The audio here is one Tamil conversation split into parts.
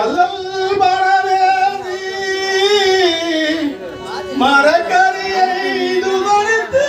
அல்லல் பரவேதி மரக்கரியை துவரித்து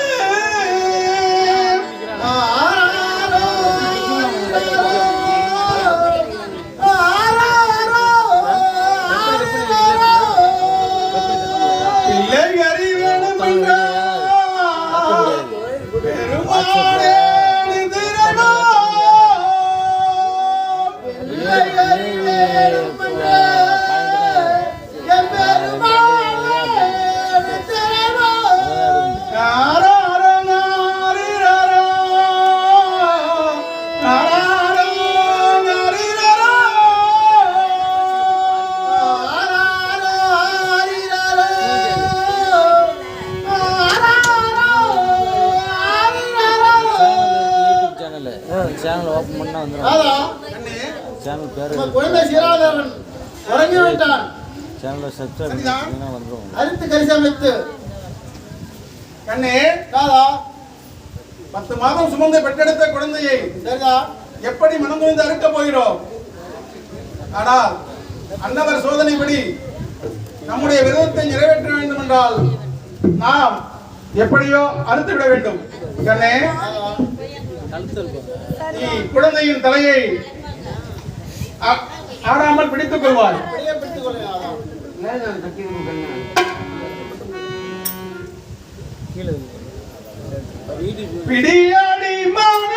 சேனல் ஓபன் பண்ணா வந்துரும். சேனல் பேரு குழந்தை சீராதவன் உறங்கி விட்டான். சேனலை சப்ஸ்கிரைப் பண்ணா வந்துரும். அரித்து கரிசமைத்து கண்ணே காதா 10 மாதம் சுமந்து பெற்றெடுத்த குழந்தையை சரிதா எப்படி மனம் நுழைந்து அறுக்க போகிறோம். ஆனால் அன்னவர் சோதனைப்படி நம்முடைய விரதத்தை நிறைவேற்ற வேண்டும் என்றால் நாம் எப்படியோ அறுத்து விட வேண்டும். கண்ணே நீ குழந்தையின் தலையை ஆடாமல் பிடித்துக் கொள்வாய். பிடியாடி மான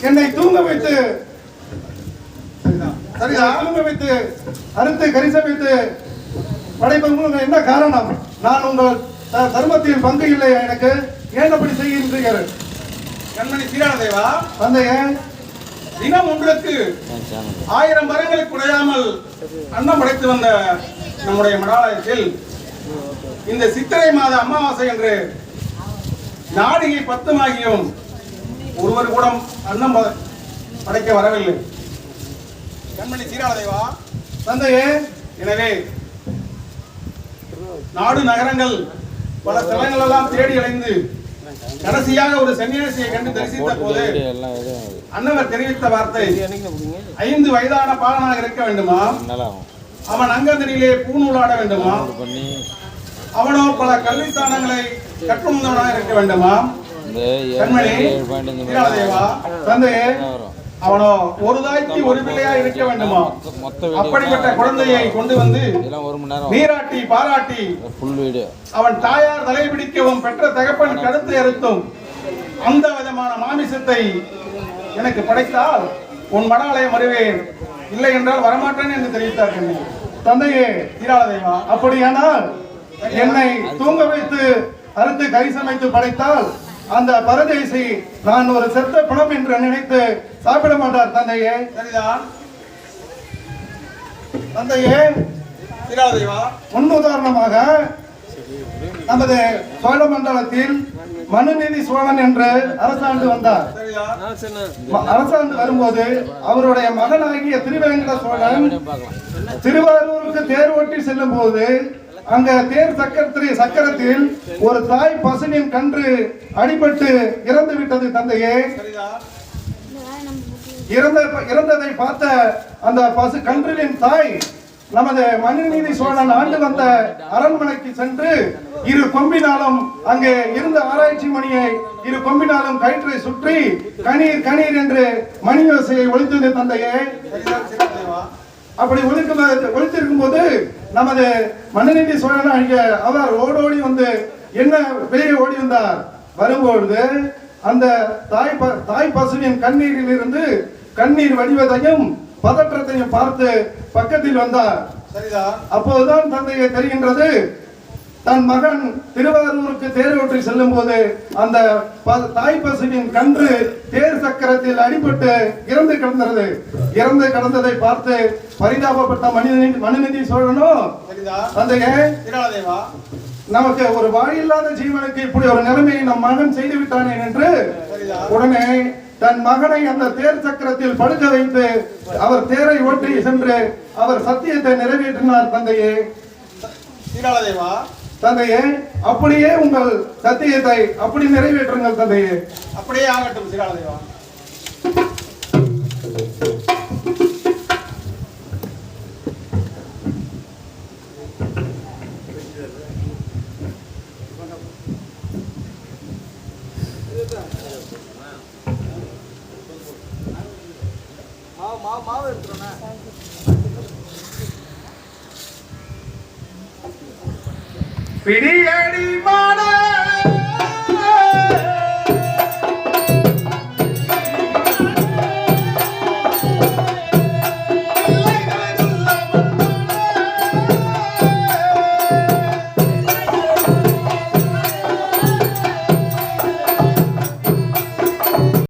என்னை தூங்க வைத்து அறுத்து கரிச வைத்து படைப்பது என்ன காரணம்? நான் உங்கள் தர்மத்தில் பங்கு இல்லை, எனக்கு ஏன் அப்படி செய்கின்றீர்கள்? கண்மணி சீராளதேவா தந்தையே, தினம் ஒன்றுக்கு 1000 மரங்களுக்கு குறையாமல் அன்னம் படைத்து வந்த நம்முடைய மடாலயத்தில் இந்த சித்திரை மாத அமாவாசை என்று நாடிகை 10 ஆகியும் ஒருவர் கூட அன்னம் படைக்க வரவில்லை. கண்மணி சீராளதேவா தந்தையே, எனவே நாடு நகரங்கள் பல தலங்கள் எல்லாம் தேடி அலைந்து கடைசியாக ஒரு சன்னியாசியை கண்டு தரிசித்த போது அன்னவர் தெரிவித்த வார்த்தை 5 வயதான பாலனாக இருக்க வேண்டுமா, அவன் அங்கந்தனிலே பூநூலாட வேண்டுமா, அவனோ பல கல்விஸ்தானங்களை கற்றுணர்ந்தவனாக இருக்க வேண்டுமா. கண்மணி சீராளதேவா தந்தையே, அவனோ ஒரு தாய்க்கு ஒரு பிள்ளையா இருக்க வேண்டுமா. அப்படிப்பட்ட குழந்தையை கொண்டு வந்து நீராட்டி பாராட்டி அவன் தாயார் தலை பிடிக்கவும் பெற்ற தகப்பன் கருத்தை அறுத்தும் அந்த விதமான மாமிசத்தை எனக்கு படைத்தால் உன் மடாலயம் வருவேன், இல்லை என்றால் வரமாட்டேன் என்று தெரிவித்தார். தந்தையே சீராளதேவா, அப்படியானால் என்னை தூங்க வைத்து அறுத்து கறி சமைத்து படைத்தால் அந்த பரதேசி நான் ஒரு செத்த பணம் என்று நினைத்து சாப்பிட மாட்டார். தந்தையே சரிதான். தந்தையே சீராளதேவா, முன்னுதாரணமாக நமது சோழ மண்டலத்தில் மனுநீதி சோழன் என்று அரசாண்டு வந்தார். அரசாண்டு வரும்போது அவருடைய மகனாகிய திருவேங்கட சோழன் திருவாரூருக்கு தேர் ஓட்டி செல்லும் போது அங்க தேர் சக்கரத்தில் ஒரு தாய் பசுவின் கன்று அடிபட்டு இறந்து விட்டது. தந்தையே, இறந்ததை பார்த்த அந்த பசு கன்றின் தாய் நமது மனுநீதி சோழன் ஆண்டு வந்த அரண்மனைக்கு சென்று இரு கொம்பினாலும் அங்கே இருந்த ஆராய்ச்சி மணியை இரு கொம்பினாலும் கயிற்றை சுற்றி கணீர் கணீர் என்று மணி யோசையை ஒழித்தது தந்தையே. அப்படி ஒழித்திருக்கும் போது நமது மனுநீதி சோழன் ஆகிய அவர் ஓடோடி வந்து என்ன வெளியே ஓடி வந்தார். வரும்பொழுது அந்த தாய் பசுவின் கண்ணீரில் இருந்து கண்ணீர் வடிவதையும் பதற்றத்தையும் பார்த்து பக்கத்தில் வந்தார். அப்போதுதான் தந்தையை தெரிகின்றது, தன் மகன் திருவாரூருக்கு தேரோட்டி செல்லும் போது அந்த தாய் பசுவின் கன்று தேர் சக்கரத்தில் அடிபட்டு இறந்து கிடந்தது. இறந்து கிடந்ததை பார்த்து பரிதாபப்பட்ட மனுநீதி சோழனோ, தந்தையே, நமக்கு ஒரு வாயில்லாத ஜீவனுக்கு இப்படி ஒரு நிலைமையை நம் மகன் செய்து விட்டானே என்று உடனே தன் மகனை அந்த தேர் சக்கரத்தில் படுக்க வைத்து அவர் தேரை ஓட்டி சென்று அவர் சத்தியத்தை நிறைவேற்றினார். தந்தையே, தந்தையே, அப்படியே உங்கள் சத்தியத்தை அப்படி நிறைவேற்றுங்கள் தந்தையே. அப்படியே ஆகட்டும் சீராளதேவா. மாவு எடுத்துறோண்ணா. பிடியடி மாட